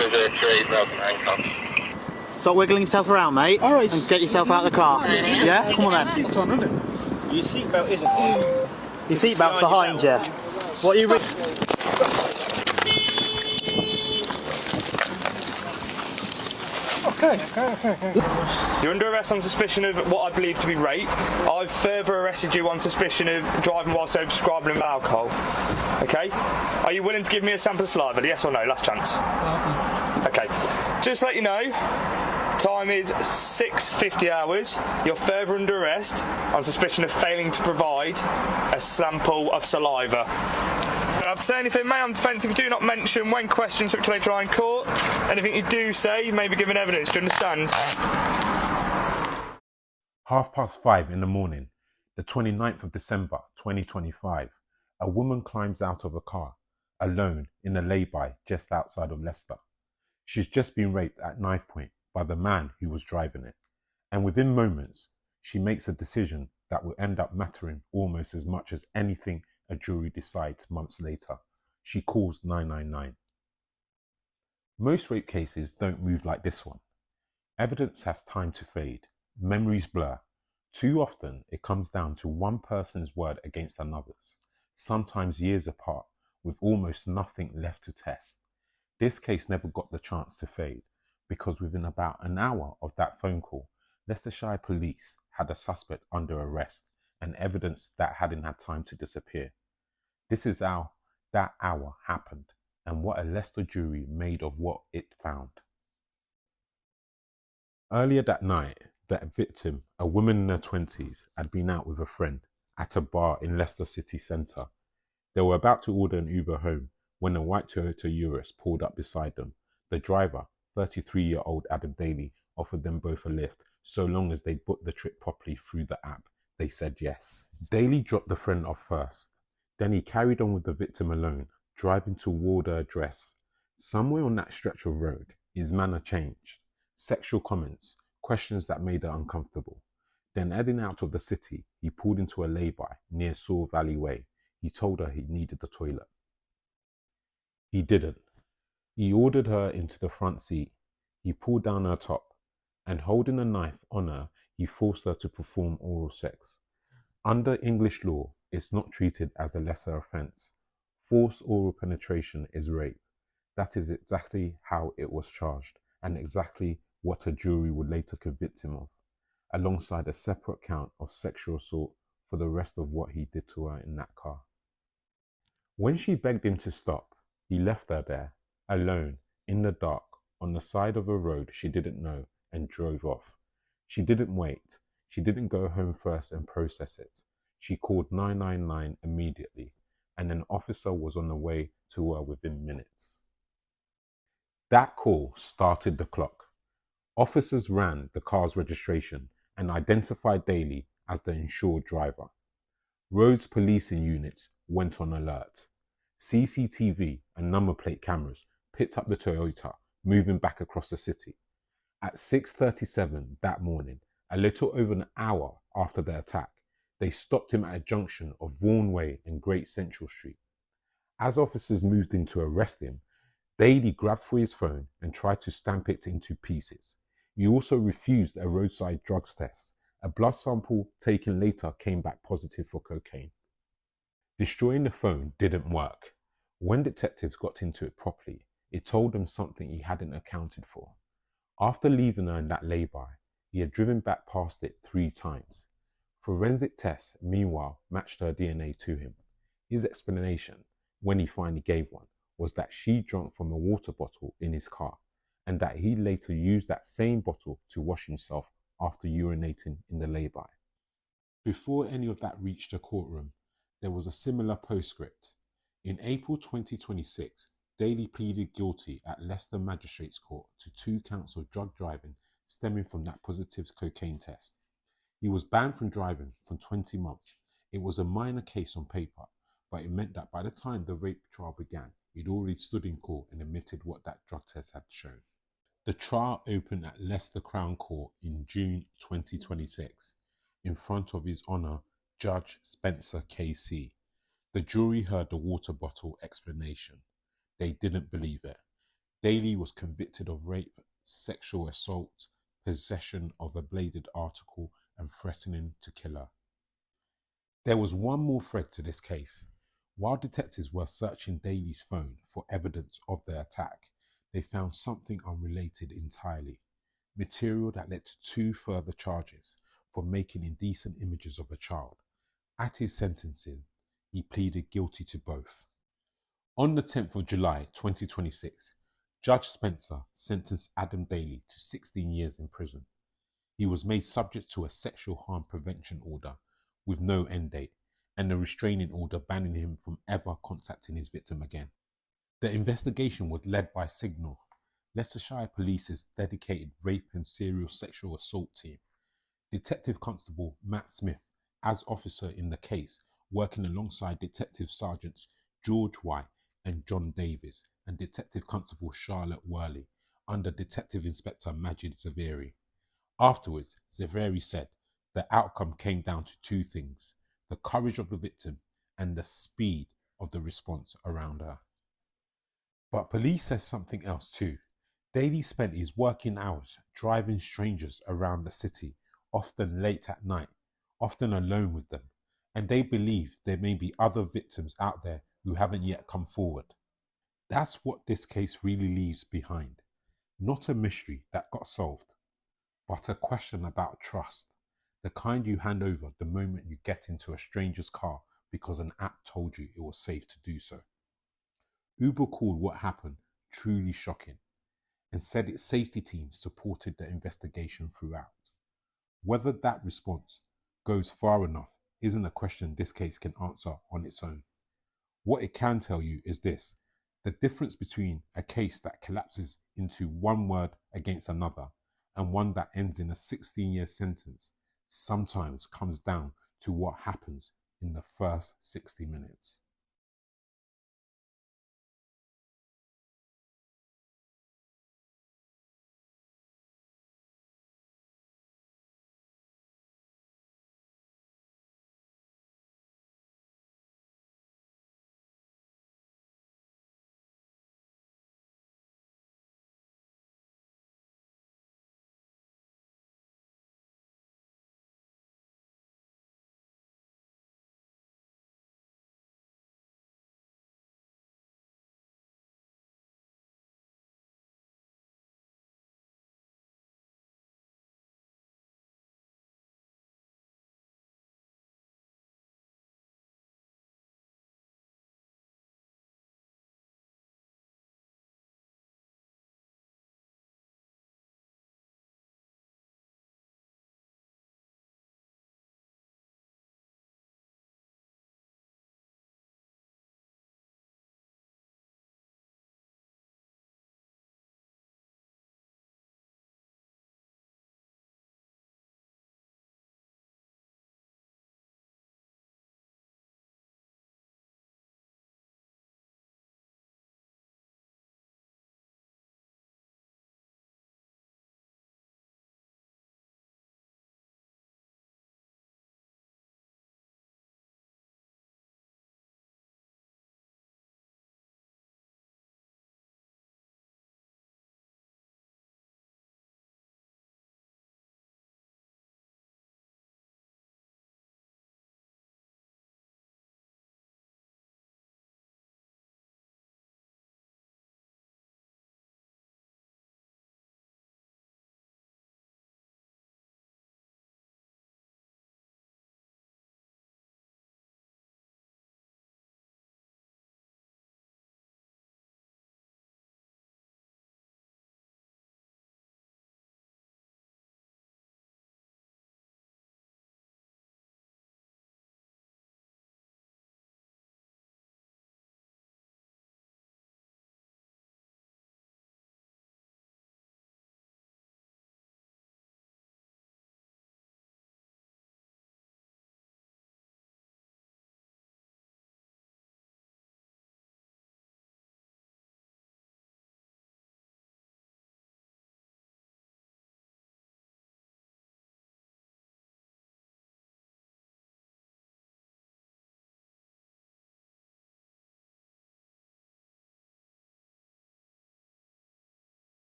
with a trade broken handcuff. Stop wiggling yourself around, mate. All right. And get yourself out of the car. Yeah? Come on then. Seatbelt on, isn't it? Your seatbelt isn't on. Your seatbelt's behind you. What are you... Okay. You're under arrest on suspicion of what I believe to be rape. I've further arrested you on suspicion of driving whilst overprescribing of alcohol. Okay? Are you willing to give me a sample of saliva? Yes or no? Last chance. Okay. Just to let you know, time is 6:50 hours. You're further under arrest on suspicion of failing to provide a sample of saliva. I don't have to say anything, mate. I'm defence if you do not mention when questioned such later on in court. Anything you do say, you may be given evidence. Do you understand? 5:30 in the morning, the 29th of December 2025, a woman climbs out of a car, alone in a layby just outside of Leicester. She's just been raped at knife point by the man who was driving it, and within moments, she makes a decision that will end up mattering almost as much as anything a jury decides months later. She calls 999. Most rape cases don't move like this one. Evidence has time to fade, memories blur. Too often, it comes down to one person's word against another's, sometimes years apart, with almost nothing left to test. This case never got the chance to fade, because within about an hour of that phone call, Leicestershire Police had a suspect under arrest and evidence that hadn't had time to disappear. This is how that hour happened and what a Leicester jury made of what it found. Earlier that night, the victim, a woman in her 20s, had been out with a friend at a bar in Leicester city centre. They were about to order an Uber home when a white Toyota Urus pulled up beside them. The driver, 33-year-old Daley, offered them both a lift so long as they booked the trip properly through the app. They said yes. Daley dropped the friend off first. Then he carried on with the victim alone, driving toward her address. Somewhere on that stretch of road, his manner changed. Sexual comments, questions that made her uncomfortable. Then heading out of the city, he pulled into a lay-by near Saw Valley Way. He told her he needed the toilet. He didn't. He ordered her into the front seat. He pulled down her top, and holding a knife on her, he forced her to perform oral sex. Under English law, it's not treated as a lesser offence. Forced oral penetration is rape. That is exactly how it was charged, and exactly what a jury would later convict him of, alongside a separate count of sexual assault for the rest of what he did to her in that car. When she begged him to stop, he left her there, alone, in the dark, on the side of a road she didn't know, and drove off. She didn't wait. She didn't go home first and process it. She called 999 immediately, and an officer was on the way to her within minutes. That call started the clock. Officers ran the car's registration and identified Daley as the insured driver. Roads policing units went on alert. CCTV and number plate cameras picked up the Toyota moving back across the city. At 6:37 that morning, a little over an hour after the attack, they stopped him at a junction of Vaughan Way and Great Central Street. As officers moved in to arrest him, Daley grabbed for his phone and tried to stamp it into pieces. He also refused a roadside drugs test. A blood sample taken later came back positive for cocaine. Destroying the phone didn't work. When detectives got into it properly, it told them something he hadn't accounted for. After leaving her in that lay-by, he had driven back past it 3 times. Forensic tests, meanwhile, matched her DNA to him. His explanation, when he finally gave one, was that she drank from a water bottle in his car, and that he later used that same bottle to wash himself after urinating in the lay-by. Before any of that reached the courtroom, there was a similar postscript. In April 2026, Daley pleaded guilty at Leicester Magistrates Court to 2 counts of drug driving stemming from that positive cocaine test. He was banned from driving for 20 months. It was a minor case on paper, but it meant that by the time the rape trial began, he'd already stood in court and admitted what that drug test had shown. The trial opened at Leicester Crown Court in June 2026, in front of His Honour Judge Spencer KC. The jury heard the water bottle explanation. They didn't believe it. Daley was convicted of rape, sexual assault, possession of a bladed article, and threatening to kill her. There was one more thread to this case. While detectives were searching Daley's phone for evidence of the attack, they found something unrelated entirely. Material that led to 2 further charges for making indecent images of a child. At his sentencing, he pleaded guilty to both. On the 10th of July 2026, Judge Spencer sentenced Adam Daley to 16 years in prison. He was made subject to a sexual harm prevention order with no end date and a restraining order banning him from ever contacting his victim again. The investigation was led by Signal, Leicestershire Police's dedicated rape and serial sexual assault team. Detective Constable Matt Smith, as officer in the case, working alongside Detective Sergeants George White and John Davis, and Detective Constable Charlotte Worley, under Detective Inspector Majid Zaveri. Afterwards, Zaveri said the outcome came down to 2 things: the courage of the victim and the speed of the response around her. But police says something else too. Daley spent his working hours driving strangers around the city, often late at night, often alone with them, and they believe there may be other victims out there who haven't yet come forward. That's what this case really leaves behind. Not a mystery that got solved, but a question about trust, the kind you hand over the moment you get into a stranger's car because an app told you it was safe to do so. Uber called what happened truly shocking and said its safety team supported the investigation throughout. Whether that response goes far enough isn't a question this case can answer on its own. What it can tell you is this: the difference between a case that collapses into one word against another and one that ends in a 16-year sentence sometimes comes down to what happens in the first 60 minutes.